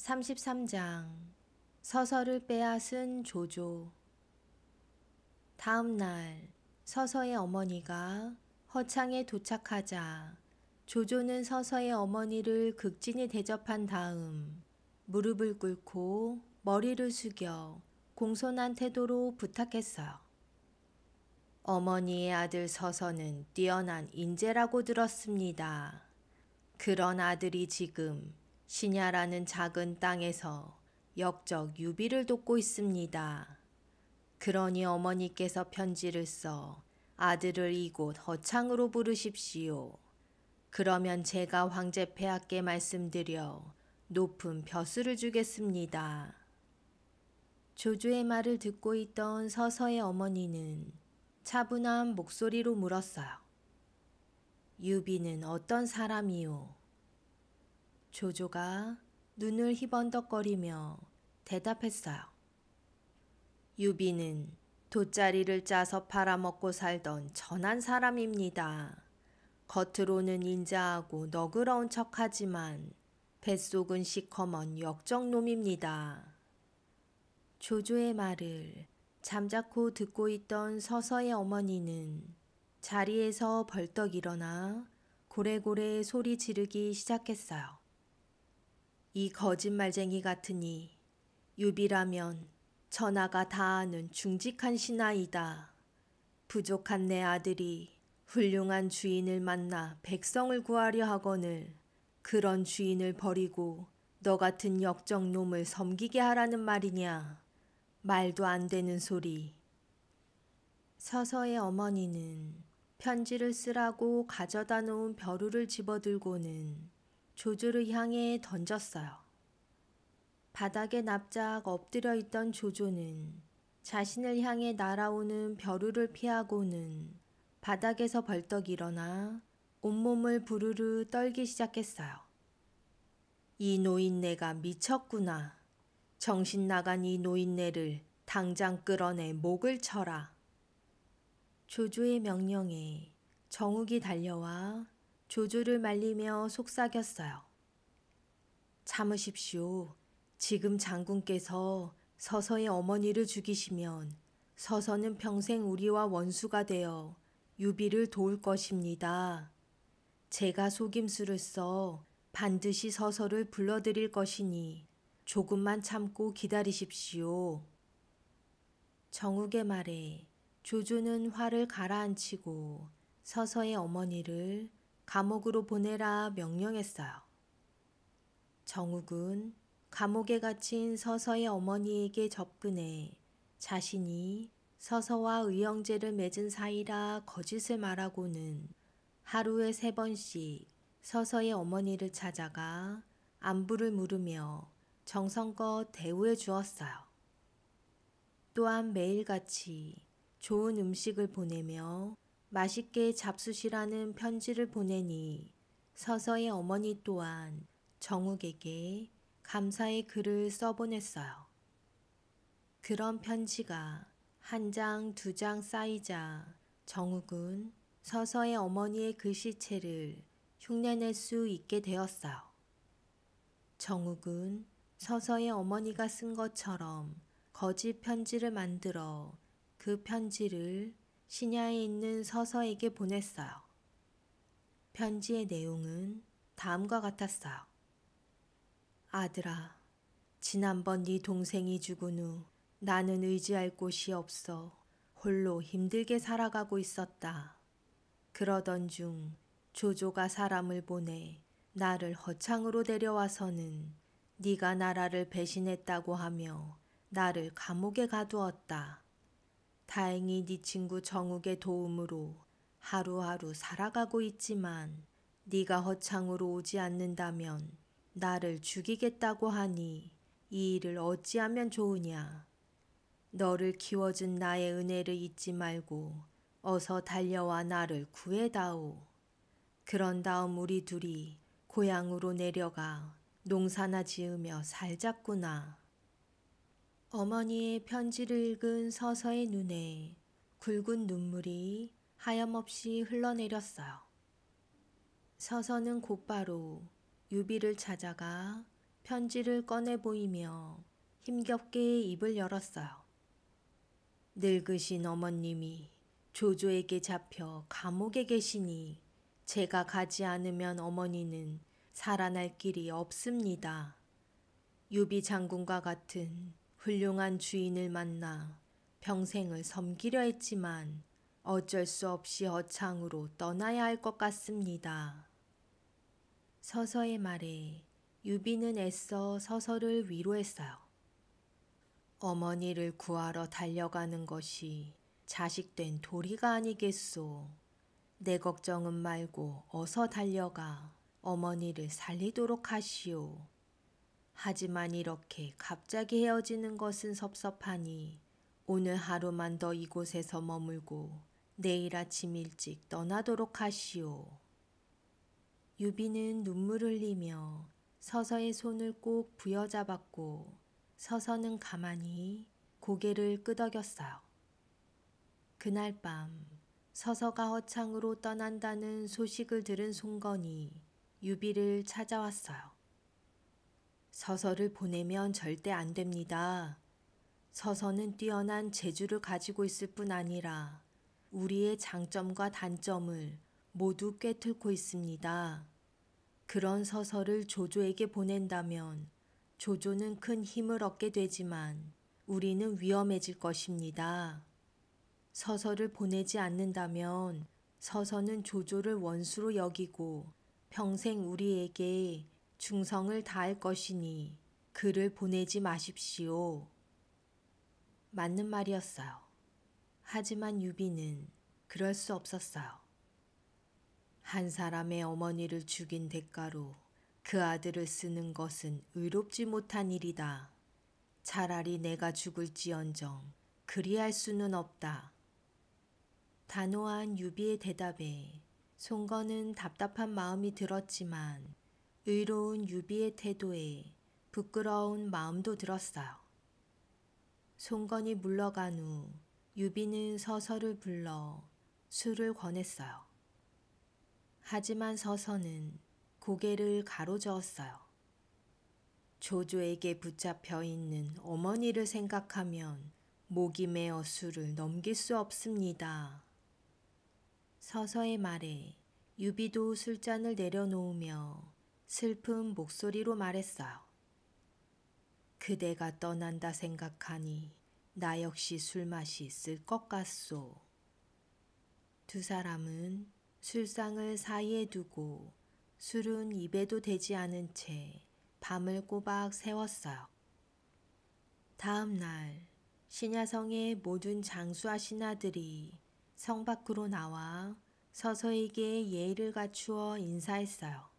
33장 서서를 빼앗은 조조. 다음 날 서서의 어머니가 허창에 도착하자 조조는 서서의 어머니를 극진히 대접한 다음 무릎을 꿇고 머리를 숙여 공손한 태도로 부탁했어요. 어머니의 아들 서서는 뛰어난 인재라고 들었습니다. 그런 아들이 지금 신야라는 작은 땅에서 역적 유비를 돕고 있습니다. 그러니 어머니께서 편지를 써 아들을 이곳 허창으로 부르십시오. 그러면 제가 황제 폐하께 말씀드려 높은 벼슬을 주겠습니다. 조조의 말을 듣고 있던 서서의 어머니는 차분한 목소리로 물었어요. 유비는 어떤 사람이요? 조조가 눈을 희번덕거리며 대답했어요. 유비는 돗자리를 짜서 팔아먹고 살던 천한 사람입니다. 겉으로는 인자하고 너그러운 척하지만 뱃속은 시커먼 역적놈입니다. 조조의 말을 잠자코 듣고 있던 서서의 어머니는 자리에서 벌떡 일어나 고래고래 소리 지르기 시작했어요. 이 거짓말쟁이 같으니 유비라면 천하가 다 아는 중직한 신하이다. 부족한 내 아들이 훌륭한 주인을 만나 백성을 구하려 하거늘 그런 주인을 버리고 너 같은 역적놈을 섬기게 하라는 말이냐. 말도 안 되는 소리. 서서의 어머니는 편지를 쓰라고 가져다 놓은 벼루를 집어들고는 조조를 향해 던졌어요. 바닥에 납작 엎드려 있던 조조는 자신을 향해 날아오는 벼루를 피하고는 바닥에서 벌떡 일어나 온몸을 부르르 떨기 시작했어요. 이 노인네가 미쳤구나. 정신 나간 이 노인네를 당장 끌어내 목을 쳐라. 조조의 명령에 정욱이 달려와 조조를 말리며 속삭였어요. 참으십시오. 지금 장군께서 서서의 어머니를 죽이시면 서서는 평생 우리와 원수가 되어 유비를 도울 것입니다. 제가 속임수를 써 반드시 서서를 불러들일 것이니 조금만 참고 기다리십시오. 정욱의 말에 조조는 화를 가라앉히고 서서의 어머니를 감옥으로 보내라 명령했어요. 정욱은 감옥에 갇힌 서서의 어머니에게 접근해 자신이 서서와 의형제를 맺은 사이라 거짓을 말하고는 하루에 3번씩 서서의 어머니를 찾아가 안부를 물으며 정성껏 대우해 주었어요. 또한 매일같이 좋은 음식을 보내며 맛있게 잡수시라는 편지를 보내니 서서의 어머니 또한 정욱에게 감사의 글을 써보냈어요. 그런 편지가 1장, 2장 쌓이자 정욱은 서서의 어머니의 글씨체를 흉내낼 수 있게 되었어요. 정욱은 서서의 어머니가 쓴 것처럼 거짓 편지를 만들어 그 편지를 신야에 있는 서서에게 보냈어요. 편지의 내용은 다음과 같았어요. 아들아, 지난번 네 동생이 죽은 후 나는 의지할 곳이 없어 홀로 힘들게 살아가고 있었다. 그러던 중 조조가 사람을 보내 나를 허창으로 데려와서는 네가 나라를 배신했다고 하며 나를 감옥에 가두었다. 다행히 네 친구 정욱의 도움으로 하루하루 살아가고 있지만 네가 허창으로 오지 않는다면 나를 죽이겠다고 하니 이 일을 어찌하면 좋으냐. 너를 키워준 나의 은혜를 잊지 말고 어서 달려와 나를 구해다오. 그런 다음 우리 둘이 고향으로 내려가 농사나 지으며 살자꾸나. 어머니의 편지를 읽은 서서의 눈에 굵은 눈물이 하염없이 흘러내렸어요. 서서는 곧바로 유비를 찾아가 편지를 꺼내 보이며 힘겹게 입을 열었어요. 늙으신 어머님이 조조에게 잡혀 감옥에 계시니 제가 가지 않으면 어머니는 살아날 길이 없습니다. 유비 장군과 같은 훌륭한 주인을 만나 평생을 섬기려 했지만 어쩔 수 없이 어창으로 떠나야 할 것 같습니다. 서서의 말에 유비는 애써 서서를 위로했어요. 어머니를 구하러 달려가는 것이 자식된 도리가 아니겠소. 내 걱정은 말고 어서 달려가 어머니를 살리도록 하시오. 하지만 이렇게 갑자기 헤어지는 것은 섭섭하니 오늘 하루만 더 이곳에서 머물고 내일 아침 일찍 떠나도록 하시오. 유비는 눈물을 흘리며 서서의 손을 꼭 부여잡았고 서서는 가만히 고개를 끄덕였어요. 그날 밤 서서가 허창으로 떠난다는 소식을 들은 송건이 유비를 찾아왔어요. 서서를 보내면 절대 안 됩니다. 서서는 뛰어난 재주를 가지고 있을 뿐 아니라 우리의 장점과 단점을 모두 꿰뚫고 있습니다. 그런 서서를 조조에게 보낸다면 조조는 큰 힘을 얻게 되지만 우리는 위험해질 것입니다. 서서를 보내지 않는다면 서서는 조조를 원수로 여기고 평생 우리에게 충성을 다할 것이니 그를 보내지 마십시오. 맞는 말이었어요. 하지만 유비는 그럴 수 없었어요. 한 사람의 어머니를 죽인 대가로 그 아들을 쓰는 것은 의롭지 못한 일이다. 차라리 내가 죽을지언정 그리할 수는 없다. 단호한 유비의 대답에 송건은 답답한 마음이 들었지만 의로운 유비의 태도에 부끄러운 마음도 들었어요. 송건이 물러간 후 유비는 서서를 불러 술을 권했어요. 하지만 서서는 고개를 가로저었어요. 조조에게 붙잡혀 있는 어머니를 생각하면 목이 메어 술을 넘길 수 없습니다. 서서의 말에 유비도 술잔을 내려놓으며 슬픈 목소리로 말했어요. 그대가 떠난다 생각하니 나 역시 술맛이 쓸 것 같소. 두 사람은 술상을 사이에 두고 술은 입에도 대지 않은 채 밤을 꼬박 새웠어요. 다음 날 신야성의 모든 장수와 신하들이 성 밖으로 나와 서서에게 예의를 갖추어 인사했어요.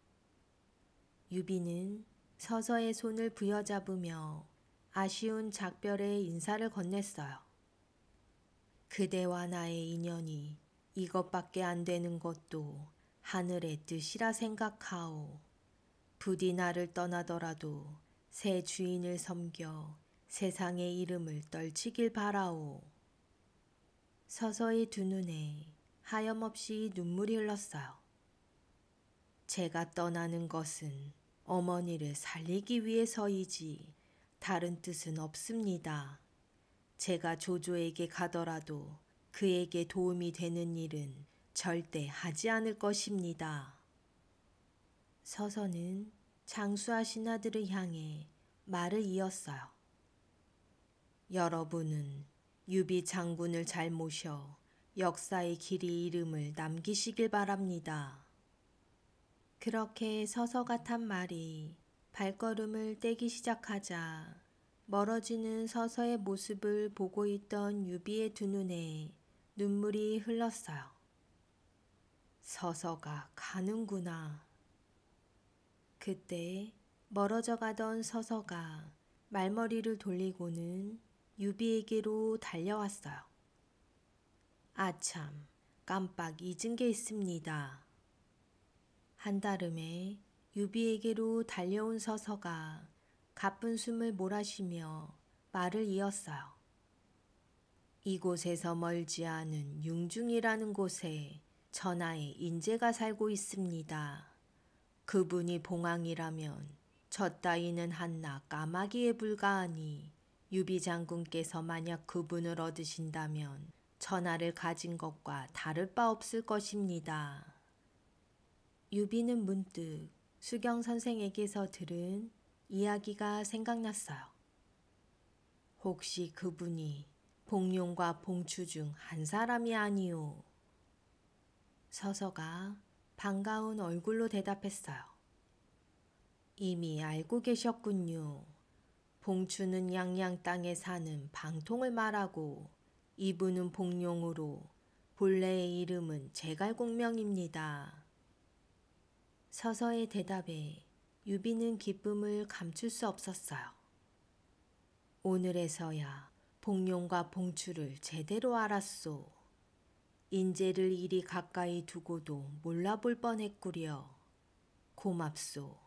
유비는 서서의 손을 부여잡으며 아쉬운 작별의 인사를 건넸어요. 그대와 나의 인연이 이것밖에 안 되는 것도 하늘의 뜻이라 생각하오. 부디 나를 떠나더라도 새 주인을 섬겨 세상의 이름을 떨치길 바라오. 서서의 두 눈에 하염없이 눈물이 흘렀어요. 제가 떠나는 것은 어머니를 살리기 위해서이지 다른 뜻은 없습니다. 제가 조조에게 가더라도 그에게 도움이 되는 일은 절대 하지 않을 것입니다. 서서는 장수와 신하들을 향해 말을 이었어요. 여러분은 유비 장군을 잘 모셔 역사의 길이 이름을 남기시길 바랍니다. 그렇게 서서가 탄 말이 발걸음을 떼기 시작하자 멀어지는 서서의 모습을 보고 있던 유비의 두 눈에 눈물이 흘렀어요. 서서가 가는구나. 그때 멀어져 가던 서서가 말머리를 돌리고는 유비에게로 달려왔어요. 아참, 깜빡 잊은 게 있습니다. 한달음에 유비에게로 달려온 서서가 가쁜 숨을 몰아쉬며 말을 이었어요. 이곳에서 멀지 않은 융중이라는 곳에 천하의 인재가 살고 있습니다. 그분이 봉황이라면 저 따위는 한낱 까마귀에 불과하니 유비 장군께서 만약 그분을 얻으신다면 천하를 가진 것과 다를 바 없을 것입니다. 유비는 문득 수경 선생에게서 들은 이야기가 생각났어요. 혹시 그분이 봉룡과 봉추 중 한 사람이 아니오? 서서가 반가운 얼굴로 대답했어요. 이미 알고 계셨군요. 봉추는 양양 땅에 사는 방통을 말하고 이분은 봉룡으로 본래의 이름은 제갈공명입니다. 서서의 대답에 유비는 기쁨을 감출 수 없었어요. 오늘에서야 봉룡과 봉추를 제대로 알았소. 인재를 이리 가까이 두고도 몰라볼 뻔했구려. 고맙소.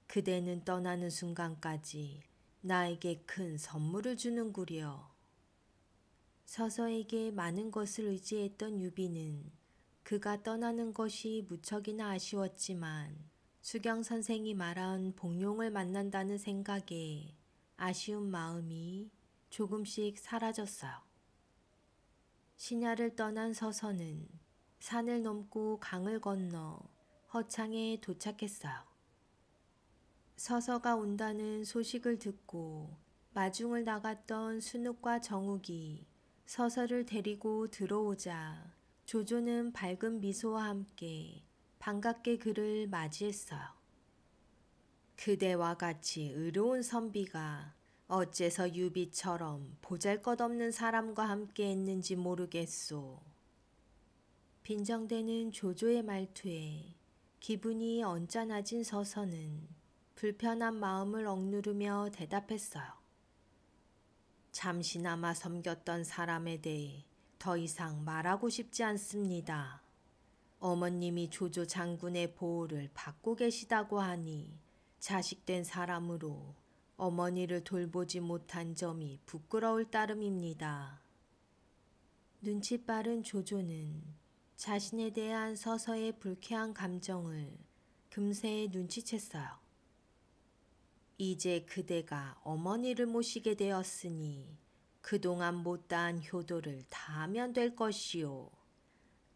그대는 떠나는 순간까지 나에게 큰 선물을 주는구려. 서서에게 많은 것을 의지했던 유비는 그가 떠나는 것이 무척이나 아쉬웠지만 수경 선생이 말한 봉룡을 만난다는 생각에 아쉬운 마음이 조금씩 사라졌어요. 신야를 떠난 서서는 산을 넘고 강을 건너 허창에 도착했어요. 서서가 온다는 소식을 듣고 마중을 나갔던 순욱과 정욱이 서서를 데리고 들어오자 조조는 밝은 미소와 함께 반갑게 그를 맞이했어요. 그대와 같이 의로운 선비가 어째서 유비처럼 보잘것없는 사람과 함께 했는지 모르겠소. 빈정대는 조조의 말투에 기분이 언짢아진 서서는 불편한 마음을 억누르며 대답했어요. 잠시나마 섬겼던 사람에 대해 더 이상 말하고 싶지 않습니다. 어머님이 조조 장군의 보호를 받고 계시다고 하니 자식된 사람으로 어머니를 돌보지 못한 점이 부끄러울 따름입니다. 눈치 빠른 조조는 자신에 대한 서서의 불쾌한 감정을 금세 눈치챘어요. 이제 그대가 어머니를 모시게 되었으니 그동안 못다한 효도를 다하면 될 것이오.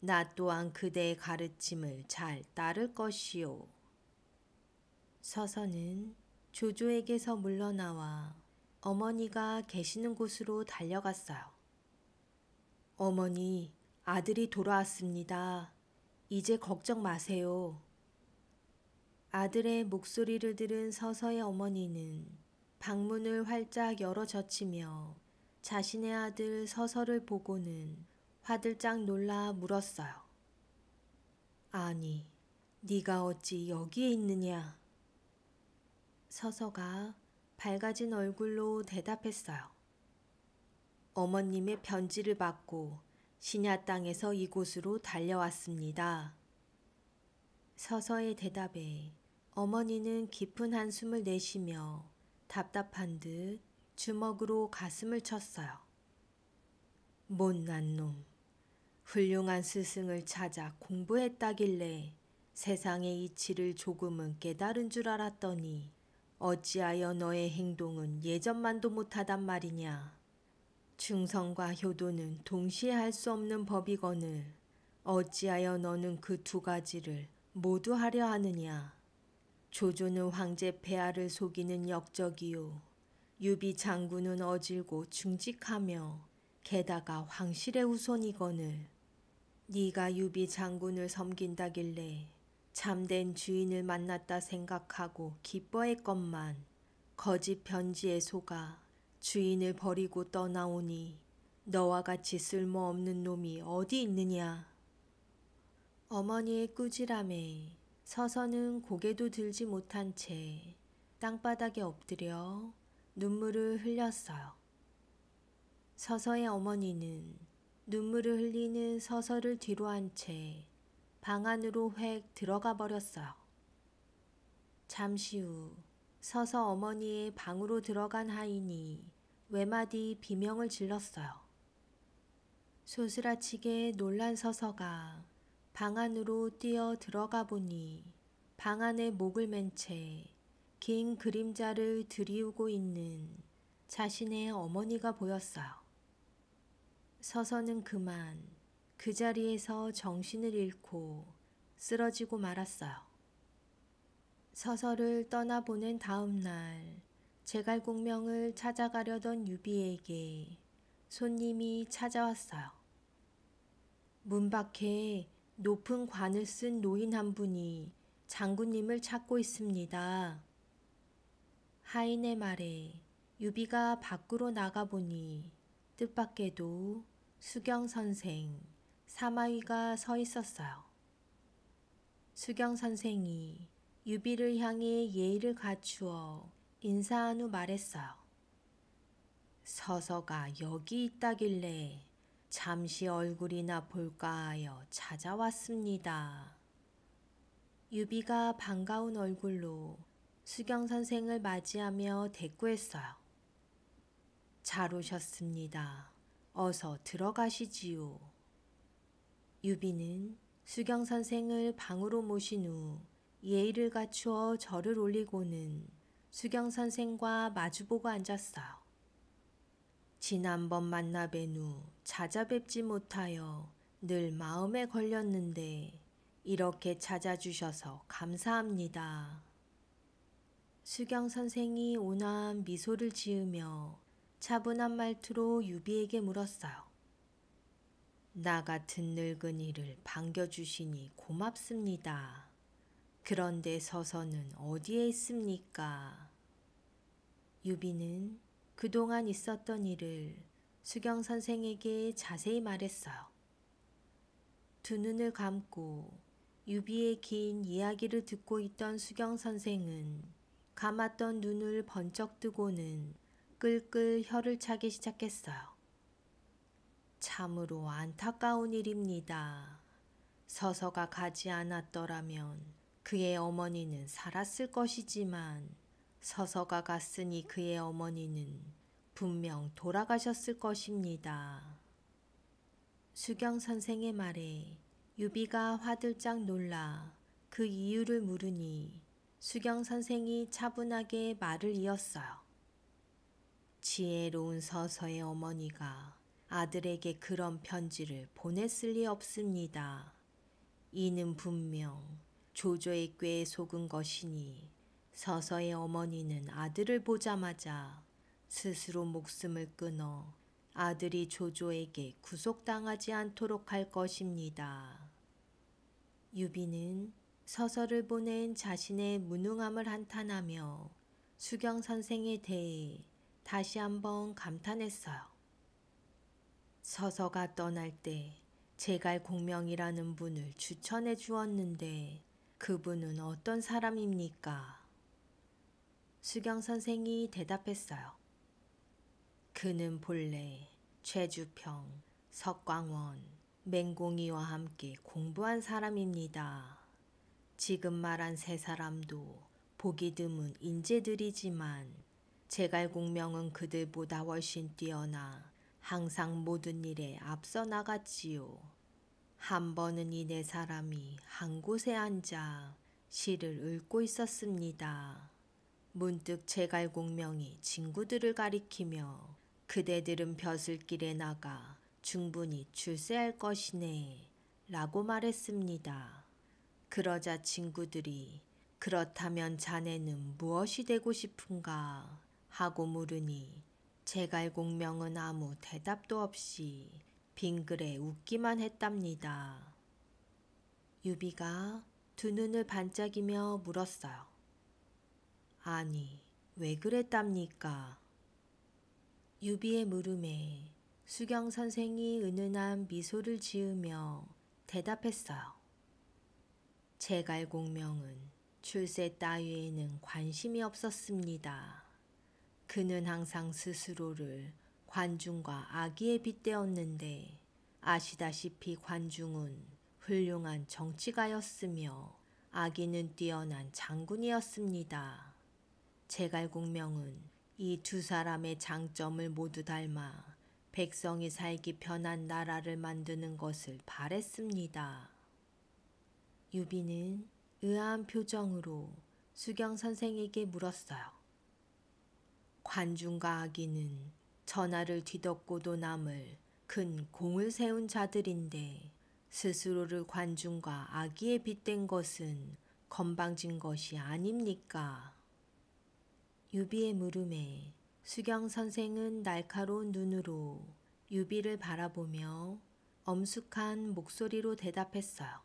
나 또한 그대의 가르침을 잘 따를 것이오. 서서는 조조에게서 물러나와 어머니가 계시는 곳으로 달려갔어요. 어머니, 아들이 돌아왔습니다. 이제 걱정 마세요. 아들의 목소리를 들은 서서의 어머니는 방문을 활짝 열어 젖히며 자신의 아들 서서를 보고는 화들짝 놀라 물었어요. 아니, 네가 어찌 여기에 있느냐? 서서가 밝아진 얼굴로 대답했어요. 어머님의 편지를 받고 신야 땅에서 이곳으로 달려왔습니다. 서서의 대답에 어머니는 깊은 한숨을 내쉬며 답답한 듯 주먹으로 가슴을 쳤어요. 못난 놈, 훌륭한 스승을 찾아 공부했다길래 세상의 이치를 조금은 깨달은 줄 알았더니 어찌하여 너의 행동은 예전만도 못하단 말이냐. 충성과 효도는 동시에 할 수 없는 법이거늘 어찌하여 너는 그 두 가지를 모두 하려 하느냐. 조조는 황제 폐하를 속이는 역적이요. 유비 장군은 어질고 중직하며 게다가 황실의 후손이거늘 네가 유비 장군을 섬긴다길래 참된 주인을 만났다 생각하고 기뻐했건만 거짓 편지에 속아 주인을 버리고 떠나오니 너와 같이 쓸모없는 놈이 어디 있느냐. 어머니의 꾸지람에 서서는 고개도 들지 못한 채 땅바닥에 엎드려 눈물을 흘렸어요. 서서의 어머니는 눈물을 흘리는 서서를 뒤로 한 채 방 안으로 획 들어가 버렸어요. 잠시 후 서서 어머니의 방으로 들어간 하인이 외마디 비명을 질렀어요. 소스라치게 놀란 서서가 방 안으로 뛰어 들어가 보니 방 안에 목을 맨 채 긴 그림자를 들이우고 있는 자신의 어머니가 보였어요. 서서는 그만 그 자리에서 정신을 잃고 쓰러지고 말았어요. 서서를 떠나보낸 다음 날 제갈공명을 찾아가려던 유비에게 손님이 찾아왔어요. 문 밖에 높은 관을 쓴 노인 한 분이 장군님을 찾고 있습니다. 하인의 말에 유비가 밖으로 나가보니 뜻밖에도 수경 선생, 사마위가 서 있었어요. 수경 선생이 유비를 향해 예의를 갖추어 인사한 후 말했어요. 서서가 여기 있다길래 잠시 얼굴이나 볼까 하여 찾아왔습니다. 유비가 반가운 얼굴로 수경 선생을 맞이하며 대꾸했어요. 잘 오셨습니다. 어서 들어가시지요. 유비는 수경 선생을 방으로 모신 후 예의를 갖추어 절을 올리고는 수경 선생과 마주보고 앉았어요. 지난번 만나 뵌 후 찾아뵙지 못하여 늘 마음에 걸렸는데 이렇게 찾아주셔서 감사합니다. 수경 선생이 온화한 미소를 지으며 차분한 말투로 유비에게 물었어요. 나 같은 늙은이를 반겨주시니 고맙습니다. 그런데 서서는 어디에 있습니까? 유비는 그동안 있었던 일을 수경 선생에게 자세히 말했어요. 두 눈을 감고 유비의 긴 이야기를 듣고 있던 수경 선생은 감았던 눈을 번쩍 뜨고는 끌끌 혀를 차기 시작했어요. 참으로 안타까운 일입니다. 서서가 가지 않았더라면 그의 어머니는 살았을 것이지만 서서가 갔으니 그의 어머니는 분명 돌아가셨을 것입니다. 수경 선생의 말에 유비가 화들짝 놀라 그 이유를 물으니 수경 선생이 차분하게 말을 이었어요. 지혜로운 서서의 어머니가 아들에게 그런 편지를 보냈을 리 없습니다. 이는 분명 조조의 꾀에 속은 것이니 서서의 어머니는 아들을 보자마자 스스로 목숨을 끊어 아들이 조조에게 구속당하지 않도록 할 것입니다. 유비는 서서를 보낸 자신의 무능함을 한탄하며 수경 선생에 대해 다시 한번 감탄했어요. 서서가 떠날 때 제갈공명이라는 분을 추천해 주었는데 그분은 어떤 사람입니까? 수경 선생이 대답했어요. 그는 본래 최주평, 석광원, 맹공이와 함께 공부한 사람입니다. 지금 말한 세 사람도 보기 드문 인재들이지만 제갈공명은 그들보다 훨씬 뛰어나 항상 모든 일에 앞서 나갔지요. 한 번은 이 네 사람이 한 곳에 앉아 시를 읽고 있었습니다. 문득 제갈공명이 친구들을 가리키며 그대들은 벼슬길에 나가 충분히 출세할 것이네 라고 말했습니다. 그러자 친구들이 그렇다면 자네는 무엇이 되고 싶은가 하고 물으니 제갈공명은 아무 대답도 없이 빙그레 웃기만 했답니다. 유비가 두 눈을 반짝이며 물었어요. 아니, 왜 그랬답니까? 유비의 물음에 수경 선생이 은은한 미소를 지으며 대답했어요. 제갈공명은 출세 따위에는 관심이 없었습니다. 그는 항상 스스로를 관중과 아기에 빗대었는데 아시다시피 관중은 훌륭한 정치가였으며 아기는 뛰어난 장군이었습니다. 제갈공명은 이 두 사람의 장점을 모두 닮아 백성이 살기 편한 나라를 만드는 것을 바랬습니다. 유비는 의아한 표정으로 수경 선생에게 물었어요. 관중과 아기는 천하를 뒤덮고도 남을 큰 공을 세운 자들인데 스스로를 관중과 아기에 빗댄 것은 건방진 것이 아닙니까? 유비의 물음에 수경 선생은 날카로운 눈으로 유비를 바라보며 엄숙한 목소리로 대답했어요.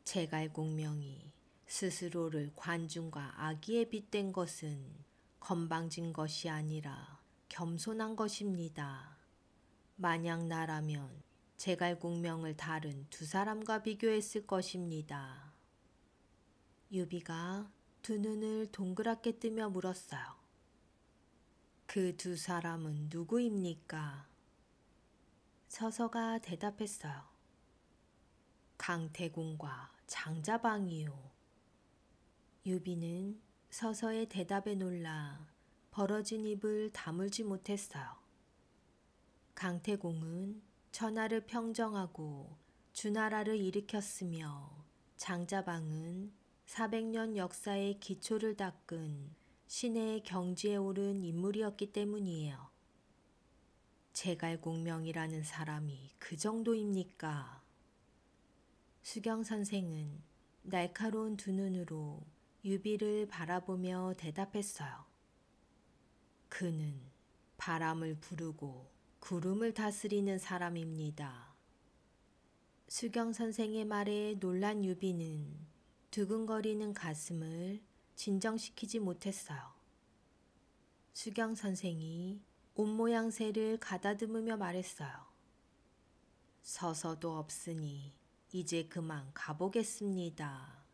제갈공명이 스스로를 관중과 아기에 빗댄 것은 건방진 것이 아니라 겸손한 것입니다. 만약 나라면 제갈공명을 다른 두 사람과 비교했을 것입니다. 유비가 두 눈을 동그랗게 뜨며 물었어요. 그 두 사람은 누구입니까? 서서가 대답했어요. 강태공과 장자방이요. 유비는 서서의 대답에 놀라 벌어진 입을 다물지 못했어요. 강태공은 천하를 평정하고 주나라를 일으켰으며 장자방은 400년 역사의 기초를 닦은 신의 경지에 오른 인물이었기 때문이에요. 제갈공명이라는 사람이 그 정도입니까? 수경 선생은 날카로운 두 눈으로 유비를 바라보며 대답했어요. 그는 바람을 부르고 구름을 다스리는 사람입니다. 수경 선생의 말에 놀란 유비는 두근거리는 가슴을 진정시키지 못했어요. 수경 선생이 옷 모양새를 가다듬으며 말했어요. 서서도 없으니 이제 그만 가보겠습니다.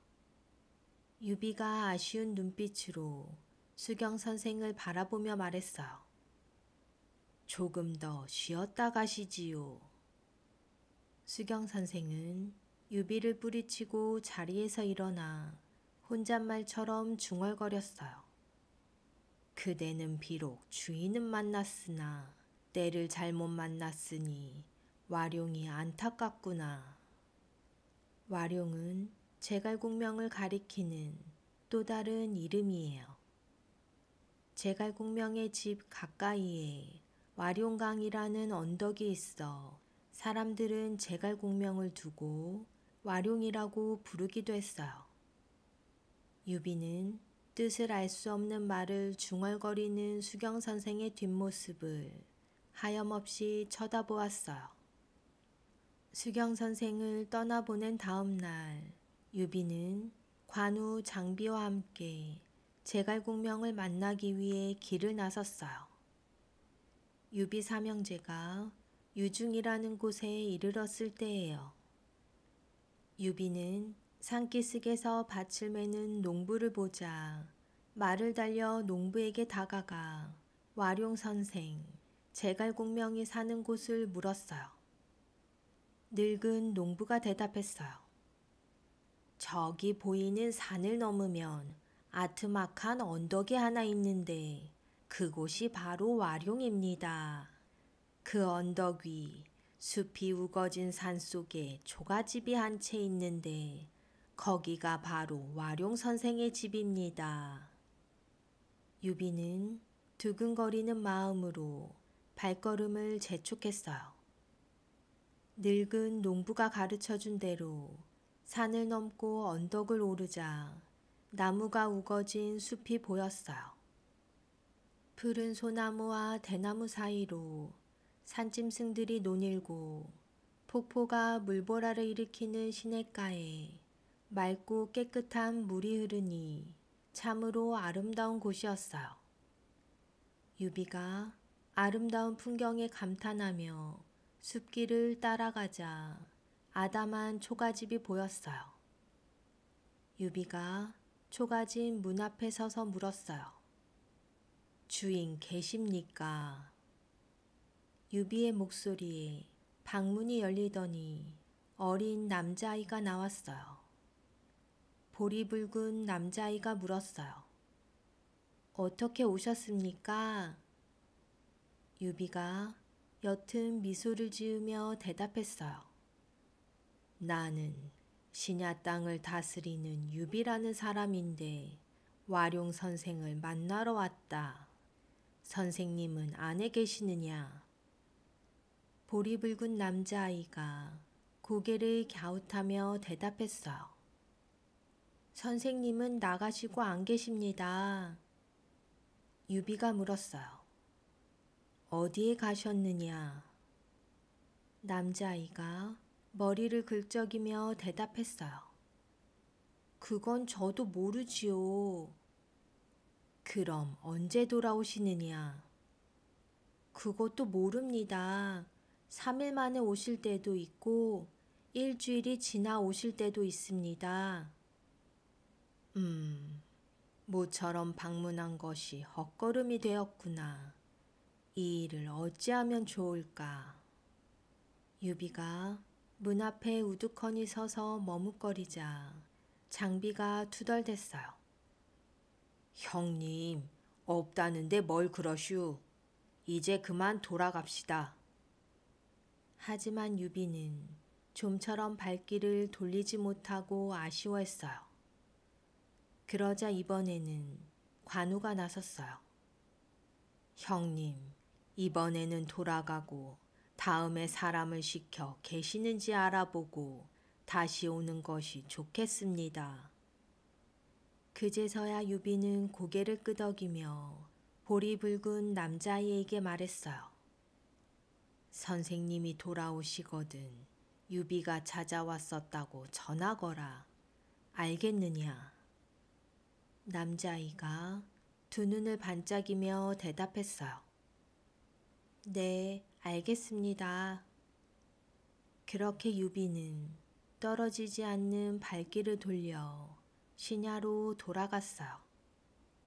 유비가 아쉬운 눈빛으로 수경 선생을 바라보며 말했어요. 조금 더 쉬었다 가시지요. 수경 선생은 유비를 뿌리치고 자리에서 일어나 혼잣말처럼 중얼거렸어요. 그대는 비록 주인은 만났으나 때를 잘못 만났으니 와룡이 안타깝구나. 와룡은 제갈공명을 가리키는 또 다른 이름이에요. 제갈공명의 집 가까이에 와룡강이라는 언덕이 있어 사람들은 제갈공명을 두고 와룡이라고 부르기도 했어요. 유비는 뜻을 알 수 없는 말을 중얼거리는 수경 선생의 뒷모습을 하염없이 쳐다보았어요. 수경 선생을 떠나보낸 다음 날 유비는 관우 장비와 함께 제갈공명을 만나기 위해 길을 나섰어요. 유비 삼형제가 유중이라는 곳에 이르렀을 때예요. 유비는 산기슭에서 밭을 매는 농부를 보자 말을 달려 농부에게 다가가 와룡 선생, 제갈공명이 사는 곳을 물었어요. 늙은 농부가 대답했어요. 저기 보이는 산을 넘으면 아트막한 언덕이 하나 있는데 그곳이 바로 와룡입니다. 그 언덕 위 숲이 우거진 산 속에 초가집이 한 채 있는데 거기가 바로 와룡 선생의 집입니다. 유비는 두근거리는 마음으로 발걸음을 재촉했어요. 늙은 농부가 가르쳐준 대로 산을 넘고 언덕을 오르자 나무가 우거진 숲이 보였어요. 푸른 소나무와 대나무 사이로 산짐승들이 노닐고 폭포가 물보라를 일으키는 시냇가에 맑고 깨끗한 물이 흐르니 참으로 아름다운 곳이었어요. 유비가 아름다운 풍경에 감탄하며 숲길을 따라가자 아담한 초가집이 보였어요. 유비가 초가집 문 앞에 서서 물었어요. 주인 계십니까? 유비의 목소리에 방문이 열리더니 어린 남자아이가 나왔어요. 볼이 붉은 남자아이가 물었어요. 어떻게 오셨습니까? 유비가 옅은 미소를 지으며 대답했어요. 나는 신야 땅을 다스리는 유비라는 사람인데 와룡 선생을 만나러 왔다. 선생님은 안에 계시느냐? 볼이 붉은 남자아이가 고개를 갸웃하며 대답했어요. 선생님은 나가시고 안 계십니다. 유비가 물었어요. 어디에 가셨느냐? 남자아이가 머리를 긁적이며 대답했어요. 그건 저도 모르지요. 그럼 언제 돌아오시느냐? 그것도 모릅니다. 3일 만에 오실 때도 있고 일주일이 지나 오실 때도 있습니다. 모처럼 방문한 것이 헛걸음이 되었구나. 이 일을 어찌하면 좋을까? 유비가 문 앞에 우두커니 서서 머뭇거리자 장비가 투덜댔어요. 형님, 없다는데 뭘 그러슈? 이제 그만 돌아갑시다. 하지만 유비는 좀처럼 발길을 돌리지 못하고 아쉬워했어요. 그러자 이번에는 관우가 나섰어요. 형님, 이번에는 돌아가고 다음에 사람을 시켜 계시는지 알아보고 다시 오는 것이 좋겠습니다. 그제서야 유비는 고개를 끄덕이며 볼이 붉은 남자아이에게 말했어요. 선생님이 돌아오시거든 유비가 찾아왔었다고 전하거라. 알겠느냐? 남자아이가 두 눈을 반짝이며 대답했어요. 네, 알겠습니다. 그렇게 유비는 떨어지지 않는 발길을 돌려 신야로 돌아갔어요.